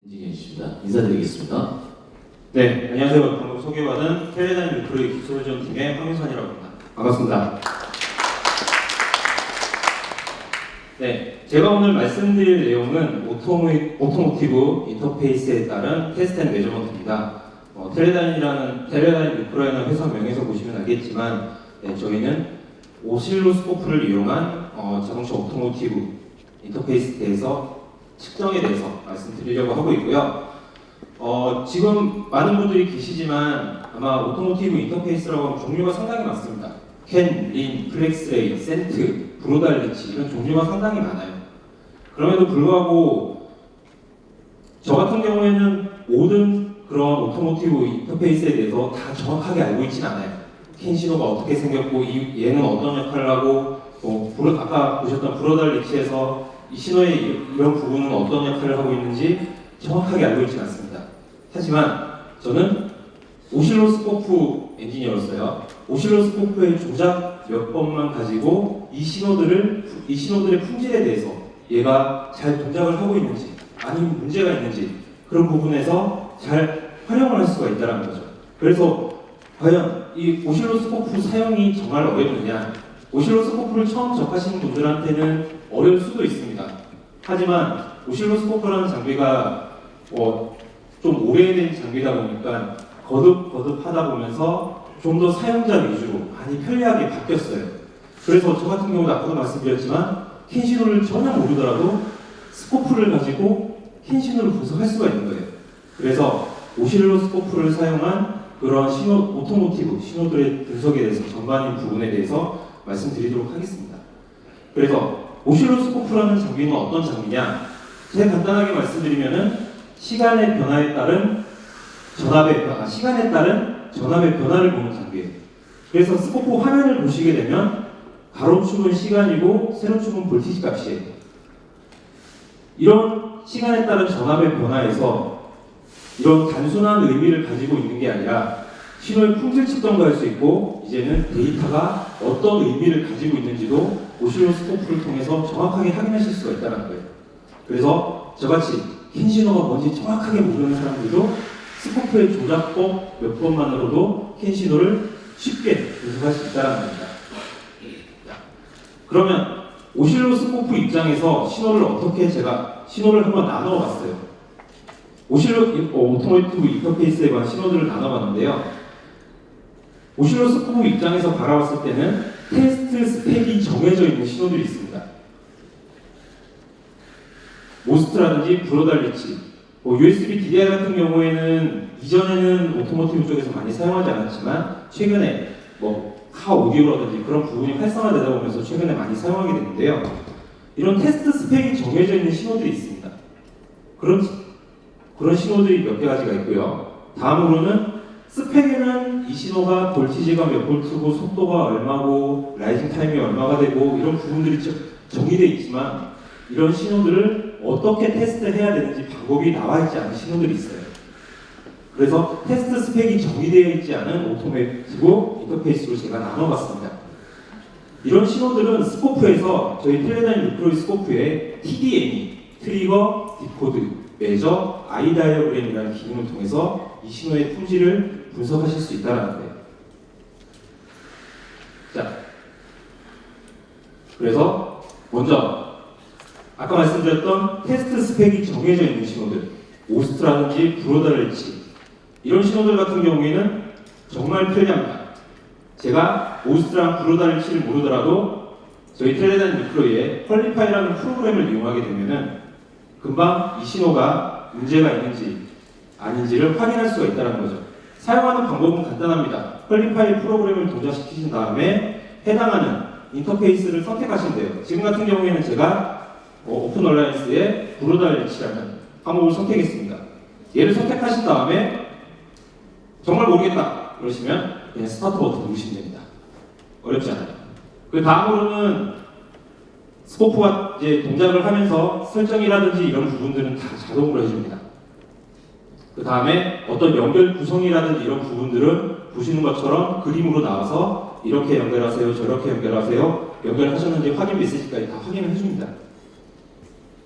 인증해 주십니다. 인사드리겠습니다. 네, 안녕하세요. 방금 소개받은 텔레다인 미크로의 기술지원팀의 황윤선이라고 합니다. 반갑습니다. 네, 제가 오늘 말씀드릴 내용은 오토모티브 인터페이스에 따른 테스트 앤 메저먼트입니다. 텔레다인 미크로라는 회사 명에서 보시면 알겠지만 저희는 오실로스코프를 이용한 자동차 오토모티브 인터페이스에 대해서 측정에 대해서 말씀드리려고 하고 있고요. 지금 많은 분들이 계시지만 아마 오토모티브 인터페이스라고 하면 종류가 상당히 많습니다. 캔, 린, 플렉스레이, 센트, 브로달리치 이런 종류가 상당히 많아요. 그럼에도 불구하고 저 같은 경우에는 모든 그런 오토모티브 인터페이스에 대해서 다 정확하게 알고 있지는 않아요. 캔 신호가 어떻게 생겼고 얘는 어떤 역할을 하고 아까 보셨던 브로달리치에서 이 신호의 이런 부분은 어떤 역할을 하고 있는지 정확하게 알고 있지는 않습니다. 하지만 저는 오실로스코프 엔지니어로서요. 오실로스코프의 조작 몇 번만 가지고 이 신호들의 품질에 대해서 얘가 잘 동작을 하고 있는지 아니면 문제가 있는지 그런 부분에서 잘 활용을 할 수가 있다는 거죠. 그래서 과연 이 오실로스코프 사용이 정말 어렵느냐? 오실로스코프를 처음 접하시는 분들한테는 어려울 수도 있습니다. 하지만 오실로스코프라는 장비가 좀 오래된 장비다 보니까 거듭 하다 보면서 좀 더 사용자 위주로 많이 편리하게 바뀌었어요. 그래서 저 같은 경우도 아까도 말씀드렸지만 캔 신호를 전혀 모르더라도 스코프를 가지고 캔 신호를 분석할 수가 있는 거예요. 그래서 오실로스코프를 사용한 그런 오토모티브 신호들의 분석에 대해서 전반인 부분에 대해서 말씀드리도록 하겠습니다. 그래서 오실로스코프라는 장비는 어떤 장비냐? 제가 간단하게 말씀드리면은 시간의 변화에 따른 전압의 변화를 보는 장비예요. 그래서 스코프 화면을 보시게 되면 가로축은 시간이고 세로축은 볼티지 값이에요. 이런 시간에 따른 전압의 변화에서 이런 단순한 의미를 가지고 있는 게 아니라 신호의 품질 측정도 할 수 있고 이제는 데이터가 어떤 의미를 가지고 있는지도 오실로스코프를 통해서 정확하게 확인하실 수가 있다는 거예요. 그래서 저같이 캔 신호가 뭔지 정확하게 모르는 사람들도 스코프의 조작법 몇 번만으로도 캔 신호를 쉽게 분석할 수 있다는 겁니다. 그러면 오실로스코프 입장에서 제가 신호를 한번 나눠봤어요. 오토모티브 인터페이스에 관한 신호들을 나눠봤는데요. 오실로스코프 입장에서 바라봤을 때는 테스트 스펙이 정해져 있는 신호들이 있습니다. 모스트라든지 브로달리치, USB DDR 같은 경우에는 이전에는 오토모티브 쪽에서 많이 사용하지 않았지만 최근에 카 오디오라든지 그런 부분이 활성화되다 보면서 최근에 많이 사용하게 됐는데요. 이런 테스트 스펙이 정해져 있는 신호들이 있습니다. 그런 신호들이 몇 가지가 있고요. 다음으로는 스펙에는 이 신호가 볼티지가 몇 볼트고 속도가 얼마고 라이징 타임이 얼마가 되고 이런 부분들이 정의되어 있지만 이런 신호들을 어떻게 테스트해야 되는지 방법이 나와 있지 않은 신호들이 있어요. 그래서 테스트 스펙이 정의되어 있지 않은 오토모티브 인터페이스로 제가 나눠봤습니다. 이런 신호들은 스코프에서 저희 텔레다인 미크로의 스코프에 TDME, 트리거, 디코드, 메저, 아이 다이어그램이라는 기능을 통해서 이 신호의 품질을 분석하실 수 있다는 거예요. 자, 그래서 먼저 아까 말씀드렸던 테스트 스펙이 정해져 있는 신호들, 오스트라든지 브로달리치 이런 신호들 같은 경우에는 정말 편리합니다. 제가 오스트랑 브로달리치를 모르더라도 저희 텔레다인 미크로의 퀄리파이라는 프로그램을 이용하게 되면은 금방 이 신호가 문제가 있는지 아닌지를 확인할 수가 있다는 거죠. 사용하는 방법은 간단합니다. 퀄리파이 프로그램을 동작시키신 다음에 해당하는 인터페이스를 선택하시면 돼요. 지금 같은 경우에는 제가 오픈 얼라이언스의 브로달리치라는 항목을 선택했습니다. 얘를 선택하신 다음에 정말 모르겠다 그러시면 그냥 스타트 버튼 누르시면 됩니다. 어렵지 않아요. 그 다음으로는 스코프가 이제 동작을 하면서 설정이라든지 이런 부분들은 다 자동으로 해줍니다. 그 다음에 어떤 연결 구성이라든지 이런 부분들은 보시는 것처럼 그림으로 나와서 이렇게 연결하세요, 저렇게 연결하세요, 연결하셨는지 확인 메시지까지 다 확인을 해줍니다.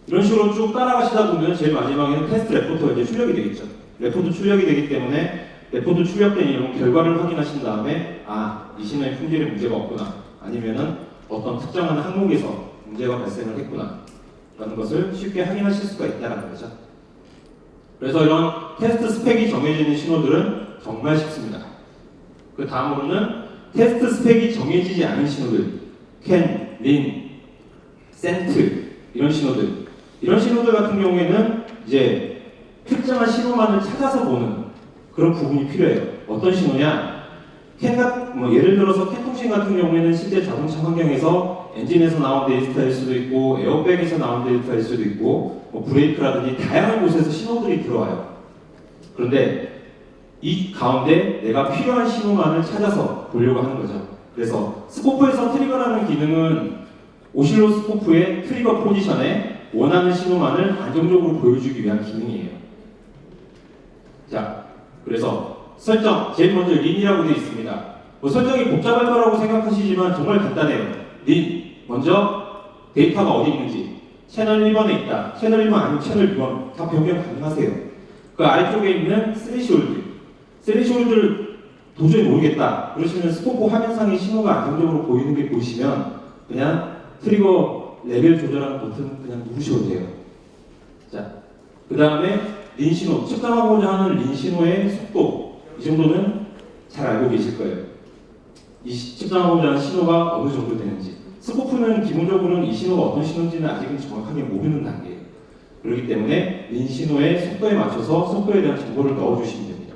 이런 식으로 쭉 따라가시다 보면 제일 마지막에는 테스트 레포트가 이제 출력이 되겠죠. 레포트 출력이 되기 때문에 레포트 출력된 이런 결과를 확인하신 다음에 이 신호의 품질에 문제가 없구나, 아니면은 어떤 특정한 항목에서 문제가 발생을 했구나 라는 것을 쉽게 확인하실 수가 있다는 거죠. 그래서 이런 테스트 스펙이 정해져 있는 신호들은 정말 쉽습니다. 그 다음으로는 테스트 스펙이 정해지지 않은 신호들, 캔, 린, 센트 이런 신호들 같은 경우에는 이제 특정한 신호만을 찾아서 보는 그런 부분이 필요해요. 어떤 신호냐? 예를 들어서 캔 통신 같은 경우에는 실제 자동차 환경에서 엔진에서 나온 데이터일 수도 있고 에어백에서 나온 데이터일 수도 있고 브레이크라든지 다양한 곳에서 신호들이 들어와요. 그런데 이 가운데 내가 필요한 신호만을 찾아서 보려고 하는 거죠. 그래서 스코프에서 트리거라는 기능은 오실로스코프의 트리거 포지션에 원하는 신호만을 안정적으로 보여주기 위한 기능이에요. 자, 그래서 설정, 제일 먼저 린이라고 되어 있습니다. 설정이 복잡할 거라고 생각하시지만 정말 간단해요. 린, 먼저 데이터가 어디 있는지, 채널 1번에 있다, 채널 1번 아니면 채널 2번 다 변경 가능하세요. 그 아래쪽에 있는 스레시홀드 도저히 모르겠다 그러시면 스코프 화면상의 신호가 안정적으로 보이는 게 보이시면 그냥 트리거 레벨 조절하는 버튼 그냥 누르셔도 돼요. 자, 그 다음에 린 신호, 측정하고자 하는 린 신호의 속도, 이 정도는 잘 알고 계실 거예요. 이 측정하고자 하는 신호가 어느 정도 되는지. 스코프는 기본적으로는 이 신호가 어떤 신호인지는 아직은 정확하게 모르는 단계예요. 그렇기 때문에 린 신호의 속도에 맞춰서 속도에 대한 정보를 넣어주시면 됩니다.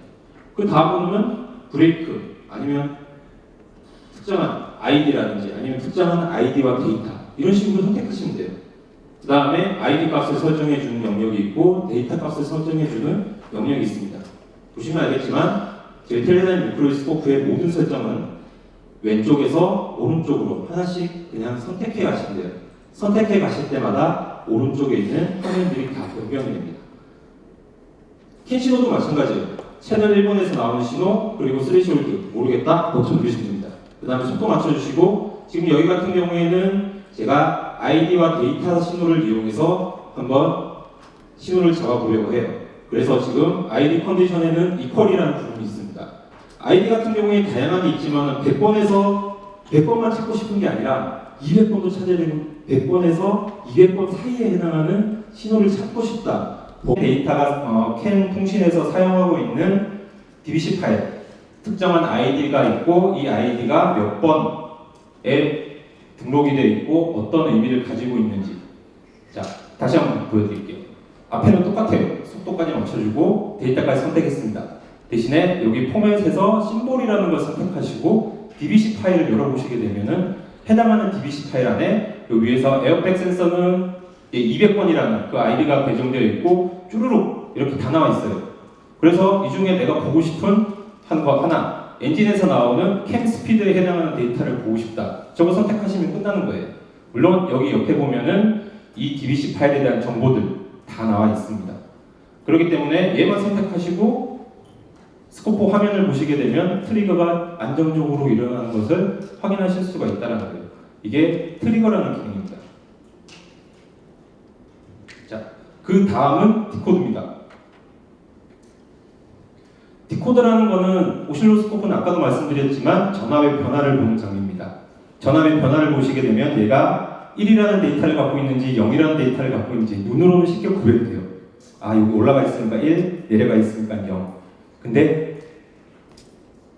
그 다음으로는 브레이크, 아니면 특정한 아이디라든지 아니면 특정한 아이디와 데이터, 이런 식으로 선택하시면 돼요. 그 다음에 아이디 값을 설정해주는 영역이 있고 데이터 값을 설정해주는 영역이 있습니다. 보시면 알겠지만 저희 텔레다인 미크로스코프의 모든 설정은 왼쪽에서 오른쪽으로 하나씩 그냥 선택해 가시면 돼요. 선택해 가실 때마다 오른쪽에 있는 화면들이 다 변경이 됩니다. 캔 신호도 마찬가지예요. 채널 1번에서 나오는 신호, 그리고 스레시홀드 모르겠다 버튼 누르시면 됩니다. 그 다음에 속도 맞춰주시고, 지금 여기 같은 경우에는 제가 아이디와 데이터 신호를 이용해서 한번 신호를 잡아보려고 해요. 그래서 지금 아이디 컨디션에는 이퀄이라는 부분이 있습니다. 아이디 같은 경우에 다양하게 있지만 100번만 찾고 싶은 게 아니라 200번도 찾아야 되는 100번에서 200번 사이에 해당하는 신호를 찾고 싶다. 데이터가 캔 통신에서 사용하고 있는 DBC 파일, 특정한 아이디가 있고 이 아이디가 몇 번에 등록이 되어 있고 어떤 의미를 가지고 있는지. 자, 다시 한번 보여드릴게요. 앞에는 똑같아요. 속도까지 맞춰주고 데이터까지 선택했습니다. 대신에 여기 포맷에서 심볼이라는 걸 선택하시고 DBC 파일을 열어보시게 되면은 해당하는 DBC 파일 안에 요 위에서 에어백 센서는 200번이라는 그 아이디가 배정되어 있고 쭈루룩 이렇게 다 나와 있어요. 그래서 이 중에 내가 보고 싶은 하나, 엔진에서 나오는 캠 스피드에 해당하는 데이터를 보고 싶다. 저거 선택하시면 끝나는 거예요. 물론 여기 옆에 보면은 이 DBC 파일에 대한 정보들 다 나와 있습니다. 그렇기 때문에 얘만 선택하시고 스코프 화면을 보시게 되면 트리거가 안정적으로 일어나는 것을 확인하실 수가 있다는 거예요. 이게 트리거라는 기능입니다. 자, 그 다음은 디코드입니다. 디코드라는 거는 오실로스코프는 아까도 말씀드렸지만 전압의 변화를 보는 장비입니다. 전압의 변화를 보시게 되면 얘가 1이라는 데이터를 갖고 있는지 0이라는 데이터를 갖고 있는지 눈으로는 쉽게 구별이 돼요. 아, 여기 올라가 있으니까 1, 내려가 있으니까 0. 근데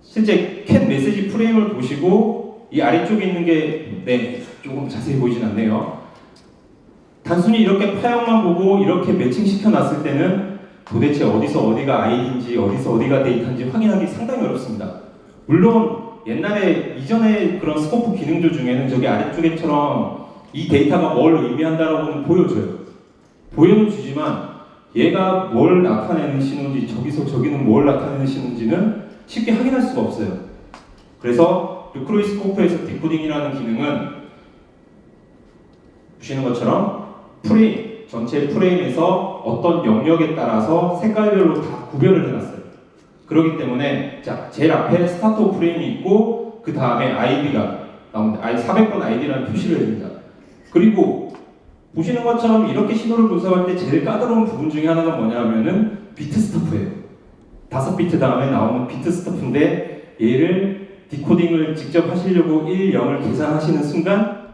실제 캔 메시지 프레임을 보시고 이 아래쪽에 있는 게 조금 자세히 보이진 않네요. 단순히 이렇게 파형만 보고 이렇게 매칭시켜 놨을 때는 도대체 어디서 어디가 아이디인지 어디서 어디가 데이터인지 확인하기 상당히 어렵습니다. 물론 옛날에 이전에 그런 스코프 기능들 중에는 저기 아래쪽에처럼 이 데이터가 뭘 의미한다라고는 보여줘요. 보여는 주지만 얘가 뭘 나타내는 신호인지 저기서 저기는 뭘 나타내는 신호인지는 쉽게 확인할 수가 없어요. 그래서 미크로스코프에서 디코딩이라는 기능은 보시는 것처럼 프레임, 전체 프레임에서 어떤 영역에 따라서 색깔별로 다 구별을 해놨어요. 그렇기 때문에 자, 제일 앞에 스타트 프레임이 있고 그 다음에 아이디가 나옵니다. 400번 아이디라는 표시를 해줍니다. 그리고 보시는 것처럼 이렇게 신호를 분석할 때 제일 까다로운 부분 중에 하나가 뭐냐면은 비트 스토프예요. 5비트 다음에 나오는 비트 스토프인데 얘를 디코딩을 직접 하시려고 1, 0을 계산하시는 순간